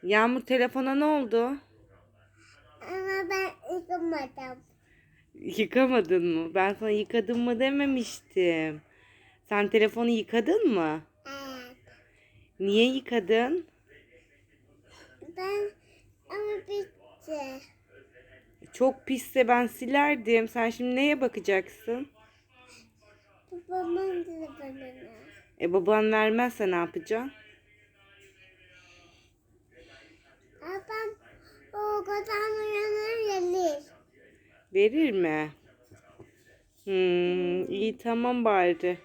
Yağmur telefona ne oldu? Ama ben ısınmadım. Yıkamadın mı? Ben sana yıkadın mı dememiştim. Sen telefonu yıkadın mı? Evet. Niye yıkadın? Ben ama bitti. Çok pisse ben silerdim. Sen şimdi neye bakacaksın? Babamın telefonuna. Baban vermezse ne yapacaksın? Babam o kadar uyanır gelir. Verir mi? İyi tamam bari.